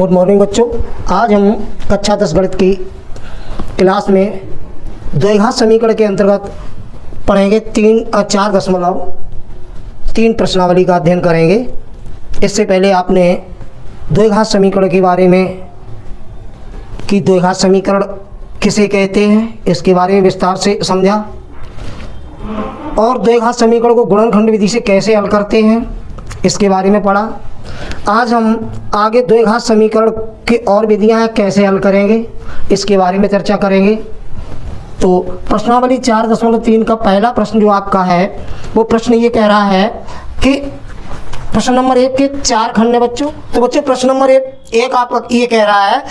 Good morning बच्चों। आज हम कक्षा 10 गणित की क्लास में द्विघात समीकरण के अंतर्गत पढ़ेंगे 3 प्रश्नावली का अध्ययन करेंगे। इससे पहले आपने द्विघात समीकरण के बारे में कि द्विघात समीकरण किसे कहते हैं इसके बारे में विस्तार से समझा और द्विघात समीकरण को गुणनखंड विधि से कैसे हल करते हैं इसके बारे में पढ़ा। आज हम आगे द्विघात समीकरण की और विधियां हैं कैसे हल करेंगे इसके बारे में चर्चा करेंगे। तो प्रश्नावली 4.3 का पहला प्रश्न जो आपका है वो प्रश्न ये कह रहा है कि प्रश्न नंबर 1 के 4 खंड है बच्चों। तो बच्चों प्रश्न नंबर 1 आपका ये कह रहा है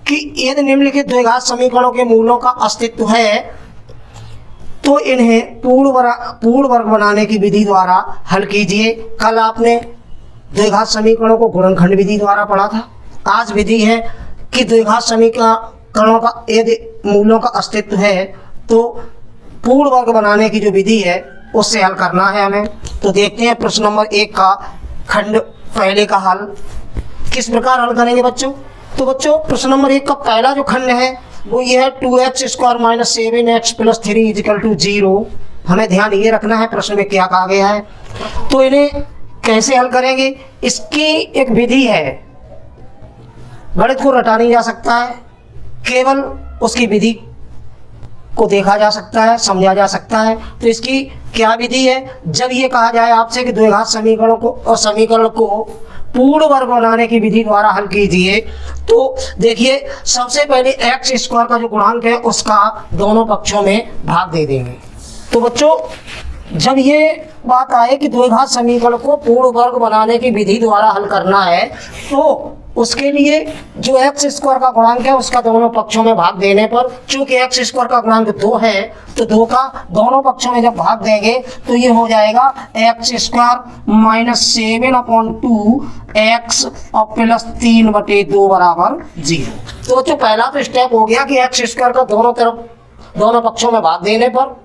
कि यदि निम्नलिखित द्विघात समीकरणों के मूलों का अस्तित्व है तो इन्हें पूर्ण वर्ग बनाने की विधि द्वारा हल कीजिए। कल आपने द्विघात समीकरणों को गुणनखंड विधि द्वारा पढ़ा था। आज विधि है कि द्विघात समीकरणों का यदि मूलों का अस्तित्व है तो पूर्ण वर्ग बनाने की जो विधि है उससे हल करना है हमें। तो देखते हैं प्रश्न नंबर 1 का खंड पहले का हल किस प्रकार हल करेंगे बच्चों। तो बच्चों प्रश्न नंबर 1 का पहला जो खंड है वो ये है 2x² - 7x + 3 = 0। हमें ध्यान ये रखना है प्रश्न में क्या कहा गया है। तो इन्हें कैसे हल करेंगे इसकी एक विधि है। गणित को रटा नहीं जा सकता है, केवल उसकी विधि को देखा जा सकता है, समझा जा सकता है। तो इसकी क्या विधि है, जब ये कहा जाए आपसे कि द्विघात समीकरण को पूर्ण वर्ग बनाने की विधि द्वारा हल कीजिए तो देखिए सबसे पहले x² का जो गुणांक है उसका दोनों पक्षों में भाग दे देंगे। तो बच्चों जब ये बात आए कि द्विघात समीकरण को पूर्ण वर्ग बनाने की विधि द्वारा हल करना है तो उसके लिए जो x² का गुणांक है उसका दोनों पक्षों में भाग देने पर, चूंकि x² का गुणांक 2 है तो 2 का दोनों पक्षों में जब भाग देंगे तो ये हो जाएगा x² - 7/2x और + 3/2 = 0। तो बच्चों पहला तो स्टेप हो गया कि x² का दोनों पक्षों में भाग देने पर।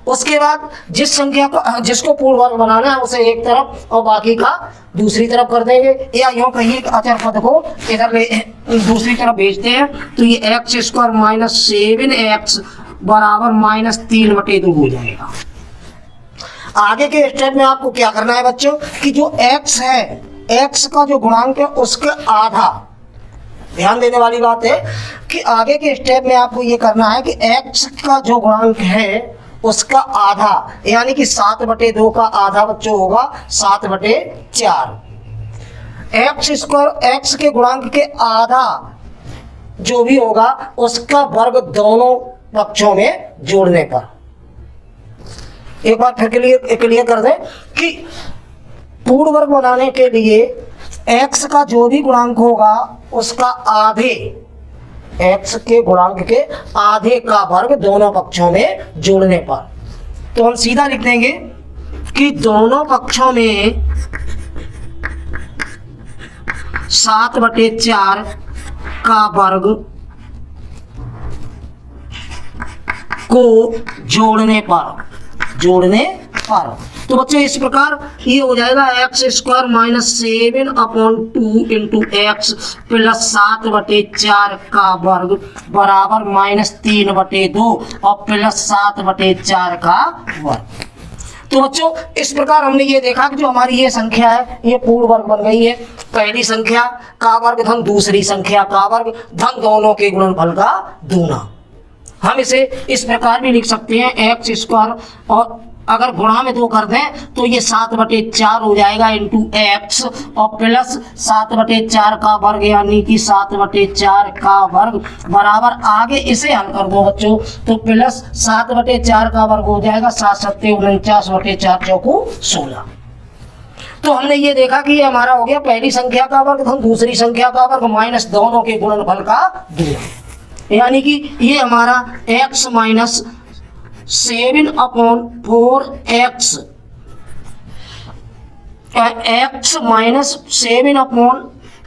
उसके बाद जिस संख्या को जिसको पूर्ण वर्ग बनाना है उसे एक तरफ और बाकी का दूसरी तरफ कर देंगे, या यूं कहिए अचर पद को इधर दूसरी तरफ भेजते हैं तो ये x² - 7x = -3/2 हो जाएगा। आगे के स्टेप में आपको क्या करना है बच्चों कि जो x है, x का जो गुणांक है उसके आधा, ध्यान देने वाली बात है कि आगे के स्टेप में आपको ये करना है कि x का जो गुणांक है उसका आधा यानी कि 7/2 का आधा बच्चों होगा 7/4। x के गुणांक के आधा जो भी होगा उसका वर्ग दोनों पक्षों में जोड़ने पर। एक बार फिर क्लियर कर दें कि पूर्ण वर्ग बनाने के लिए x का जो भी गुणांक होगा उसका आधे, x के गुणांक के आधे का वर्ग दोनों पक्षों में जोड़ने पर। तो हम सीधा लिख देंगे कि दोनों पक्षों में 7/4 का वर्ग को जोड़ने पर। तो बच्चों इस प्रकार ये हो जाएगा x² - 7/2 x + 7/4 का वर्ग बराबर -3/2 और + 7/4 का वर्ग। तो बच्चों इस प्रकार हमने ये देखा कि जो हमारी ये संख्या है ये पूर्ण वर्ग बन गई है। पहली संख्या का वर्ग धन दूसरी संख्या का वर्ग धन दोनों के गुणनफल का दूना। हम इसे इस प्रकार भी लिख सकते हैं x² और अगर गुणा में 2 कर दें तो ये 7/4 हो जाएगा x और + 7/4 का वर्ग यानी कि 7/4 का वर्ग बराबर, आगे इसे हल कर दो बच्चों तो + 7/4 का वर्ग हो जाएगा 7 × 7 = 49/4 = 16। तो हमने ये देखा कि ये हमारा हो गया पहली संख्या का वर्ग धन दूसरी संख्या का वर्ग माइनस दोनों के गुणनफल का दूना, यानी कि ये हमारा x - 7/4x -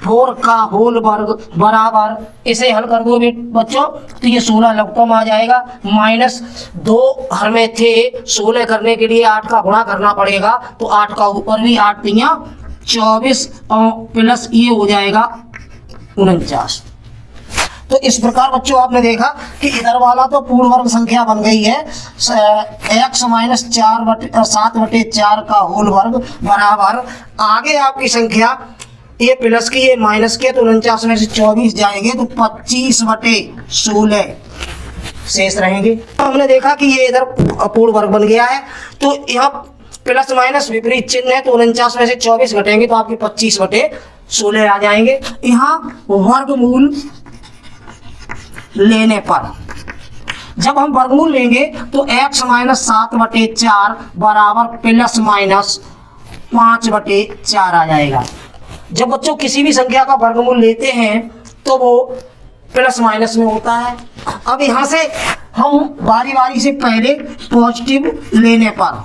7/4 का होल वर्ग बराबर, इसे हल कर दो बच्चों तो ये 16 लघुत्तम आ जाएगा। -2 हर में थे, 16 करने के लिए 8 का गुणा करना पड़ेगा तो 8 का ऊपर भी 8 3 24 और प्लस ये हो जाएगा 49। तो इस प्रकार बच्चों आपने देखा कि इधर वाला तो पूर्ण वर्ग संख्या बन गई है x माइनस 7/4 का होल वर्ग बराबर, आगे आपकी संख्या ये प्लस की ये माइनस के, तो 49 में से 24 जाएंगे तो 25/16 शेष रहेंगे। तो हमने देखा कि ये इधर पूर्ण वर्ग बन गया है, तो यहाँ प्लस माइनस विपरीत चिन्ह है, तो 49 में से 24 घटेंगे तो आपके 25/16 आ जाएंगे। यहाँ वर्गमूल लेने पर, जब हम वर्गमूल लेंगे तो x माइनस 7/4 बराबर प्लस माइनस 5/4 आ जाएगा। जब बच्चों किसी भी संख्या का वर्गमूल लेते हैं तो वो प्लस माइनस में होता है। अब यहाँ से हम बारी बारी से पहले पॉजिटिव लेने पर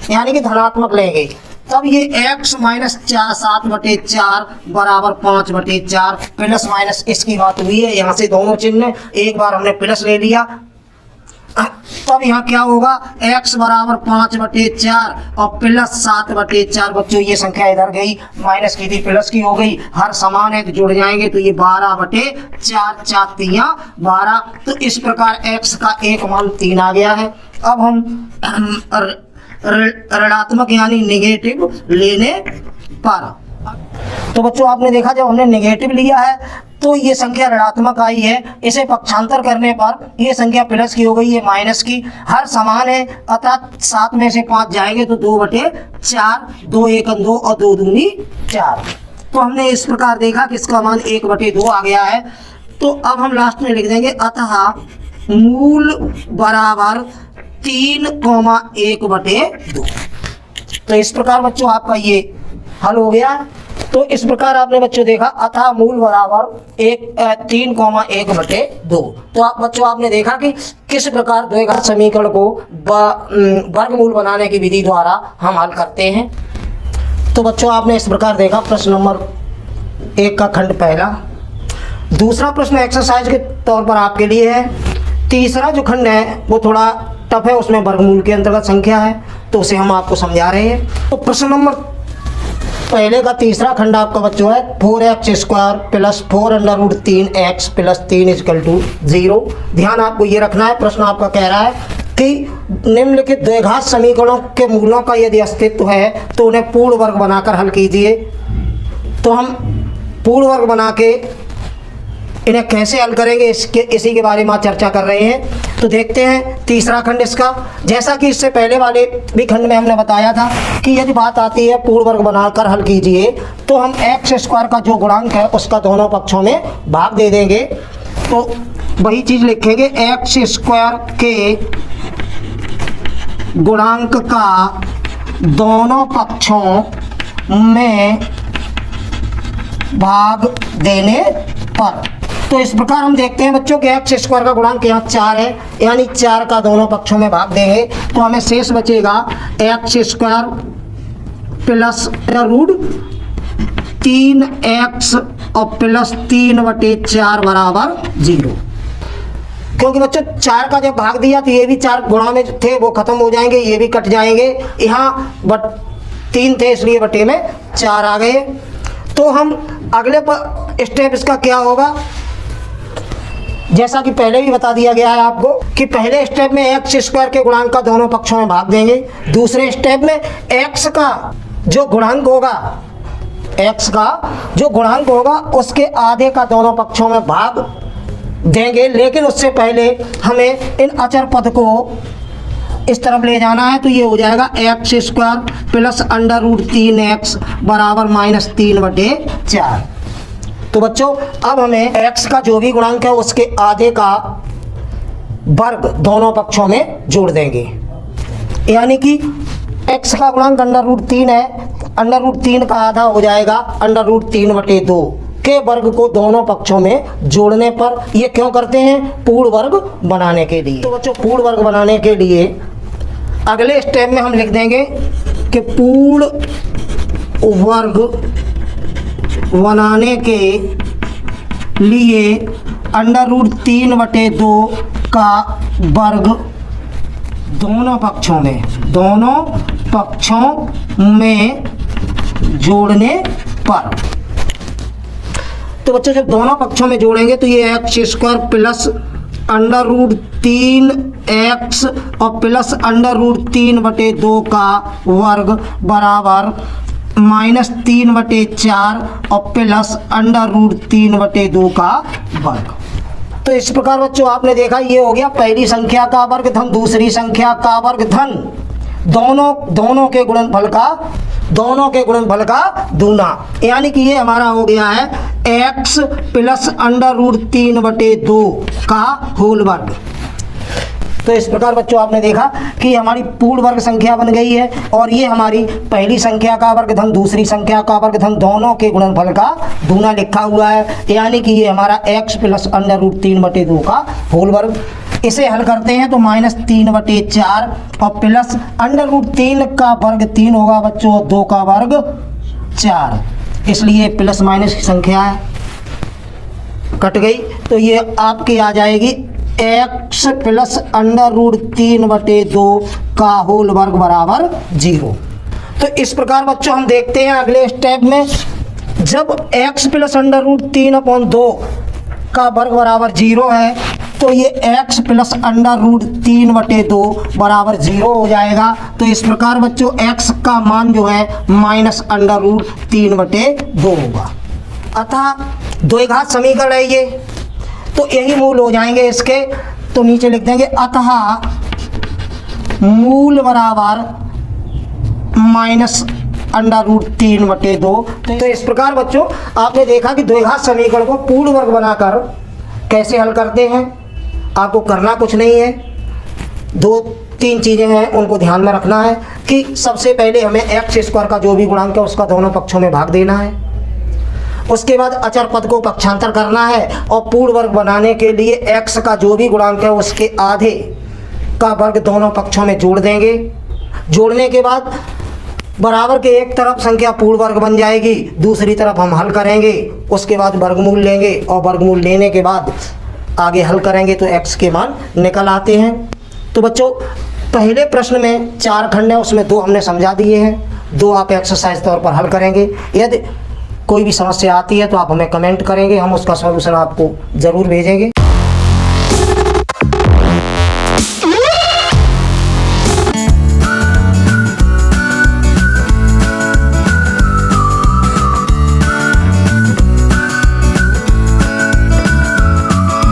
यानी कि धनात्मक लेंगे, तब ये x माइनस 7/4 बराबर 5/4, प्लस माइनस इसकी बात हुई है। यहाँ से दोनों चिन्ह, एक बार हमने प्लस ले लिया, तब यहाँ क्या होगा x बराबर 5/4 और प्लस 7/4। बच्चों ये संख्या इधर गई, माइनस की थी प्लस की हो गई, हर समान है तो जुड़ जाएंगे, तो ये 12/4, 4 3 12। तो इस प्रकार x का एक मान 3 आ गया है। अब हम ऋणात्मक यानी नेगेटिव लेने पर, तो बच्चों आपने देखा जब हमने नेगेटिव लिया है तो ये संख्या ऋणात्मक आई है, इसे पक्षांतर करने पर ये संख्या प्लस की हो गई, ये माइनस की, हर समान है, अर्थात 7 में से 5 जाएंगे तो 2/4, 2 1 2 और 2 दूनी 4। तो हमने इस प्रकार देखा कि इसका मान 1/2 आ गया है। तो अब हम लास्ट में लिख देंगे अतः मूल बराबर 3,1/2। तो इस प्रकार बच्चों आपका ये हल हो गया। तो इस प्रकार आपने बच्चों देखा अतः मूल बराबर 3,1/2। तो आप बच्चों आपने देखा कि किस प्रकार द्विघात समीकरण को वर्गमूल बनाने की विधि द्वारा हम हल करते हैं। तो बच्चों आपने इस प्रकार देखा प्रश्न नंबर 1 का खंड पहला। दूसरा प्रश्न एक्सरसाइज के तौर पर आपके लिए है। तीसरा जो खंड है वो थोड़ा टफ है, उसमें वर्गमूल के अंतर्गत संख्या है, तो उसे हम आपको समझा रहे हैं। तो प्रश्न नंबर पहले का तीसरा खंड आपका बच्चों है 4x² प्लस 4√3x प्लस 3 = 0। ध्यान आपको ये रखना है, प्रश्न आपका कह रहा है कि निम्नलिखित द्विघात समीकरणों के मूलों का यदि अस्तित्व है तो उन्हें पूर्ण वर्ग बनाकर हल कीजिए। तो हम पूर्ण वर्ग बना के इन्हें कैसे हल करेंगे इसी के बारे में चर्चा कर रहे हैं। तो देखते हैं तीसरा खंड इसका। जैसा कि इससे पहले वाले भी खंड में हमने बताया था कि यदि बात आती है पूर्ण वर्ग बनाकर हल कीजिए तो हम x² का जो गुणांक है उसका दोनों पक्षों में भाग दे देंगे। तो वही चीज़ लिखेंगे x² के गुणांक का दोनों पक्षों में भाग देने पर। तो इस प्रकार हम देखते हैं बच्चों कि x² का गुणांक यहाँ 4 है, यानी 4 का दोनों पक्षों में भाग देंगे तो हमें शेष बचेगा x² प्लस √3x और प्लस 3/4 बराबर 0। क्योंकि बच्चों 4 का जब भाग दिया तो ये भी 4 गुणा में थे वो खत्म हो जाएंगे, ये भी कट जाएंगे, यहाँ 3 थे इसलिए बटे में 4 आ गए। तो हम अगले स्टेप इसका क्या होगा, जैसा कि पहले भी बता दिया गया है आपको कि पहले स्टेप में x² के गुणांक का दोनों पक्षों में भाग देंगे, दूसरे स्टेप में x का जो गुणांक होगा उसके आधे का दोनों पक्षों में भाग देंगे। लेकिन उससे पहले हमें इन अचर पद को इस तरफ ले जाना है, तो ये हो जाएगा x² प्लस √3x बराबर -3/4। तो बच्चों अब हमें x का जो भी गुणांक है उसके आधे का वर्ग दोनों पक्षों में जोड़ देंगे, यानी कि x का गुणांक √3 है, √3 का आधा हो जाएगा √3/2 के वर्ग को दोनों पक्षों में जोड़ने पर। ये क्यों करते हैं, पूर्ण वर्ग बनाने के लिए। तो बच्चों पूर्ण वर्ग बनाने के लिए अगले स्टेप में हम लिख देंगे कि पूर्ण वर्ग बनाने के लिए √3/2 का वर्ग दोनों पक्षों में जोड़ने पर। तो बच्चों जब दोनों पक्षों में जोड़ेंगे तो ये x² प्लस √3x और प्लस √3/2 का वर्ग बराबर -3/4 और प्लस √3/2 का वर्ग। तो इस प्रकार बच्चों आपने देखा ये हो गया पहली संख्या का वर्ग धन दूसरी संख्या का वर्ग धन दोनों के गुणनफल का दूना, यानी कि ये हमारा हो गया है x प्लस √3/2 का होल वर्ग। तो इस प्रकार बच्चों आपने देखा कि हमारी पूर्ण वर्ग संख्या बन गई है और ये हमारी पहली संख्या का वर्ग धन दूसरी संख्या का वर्ग धन दोनों के गुणनफल का दूना लिखा हुआ है, यानी कि ये हमारा x प्लस √3/2 का होल वर्ग। इसे हल करते हैं तो -3/4 और प्लस √3 का वर्ग 3 होगा बच्चों, 2 का वर्ग 4, इसलिए प्लस माइनस की संख्या है कट गई। तो ये आपकी आ जाएगी x प्लस √3/2 का होल वर्ग बराबर 0। तो इस प्रकार बच्चों हम देखते हैं अगले स्टेप में, जब x प्लस √3/2 का वर्ग बराबर 0 है तो ये x प्लस √3/2 बराबर 0 हो जाएगा। तो इस प्रकार बच्चों x का मान जो है -√3/2 होगा। अतः द्विघात समीकरण है ये, तो यही मूल हो जाएंगे इसके। तो नीचे लिख देंगे अतः मूल बराबर -√3/2। तो इस प्रकार बच्चों आपने देखा कि द्विघात समीकरण को पूर्ण वर्ग बनाकर कैसे हल करते हैं। आपको करना कुछ नहीं है, 2-3 चीज़ें हैं उनको ध्यान में रखना है कि सबसे पहले हमें x² का जो भी गुणांक है उसका दोनों पक्षों में भाग देना है। उसके बाद अचर पद को पक्षांतर करना है और पूर्ण वर्ग बनाने के लिए x का जो भी गुणांक है उसके आधे का वर्ग दोनों पक्षों में जोड़ देंगे। जोड़ने के बाद बराबर के एक तरफ संख्या पूर्ण वर्ग बन जाएगी, दूसरी तरफ हम हल करेंगे, उसके बाद वर्गमूल लेंगे और वर्गमूल लेने के बाद आगे हल करेंगे तो x के मान निकल आते हैं। तो बच्चों पहले प्रश्न में 4 खंड है, उसमें 2 हमने समझा दिए हैं, 2 आप एक्सरसाइज तौर पर हल करेंगे। यदि कोई भी समस्या आती है तो आप हमें कमेंट करेंगे, हम उसका सॉल्यूशन आपको ज़रूर भेजेंगे।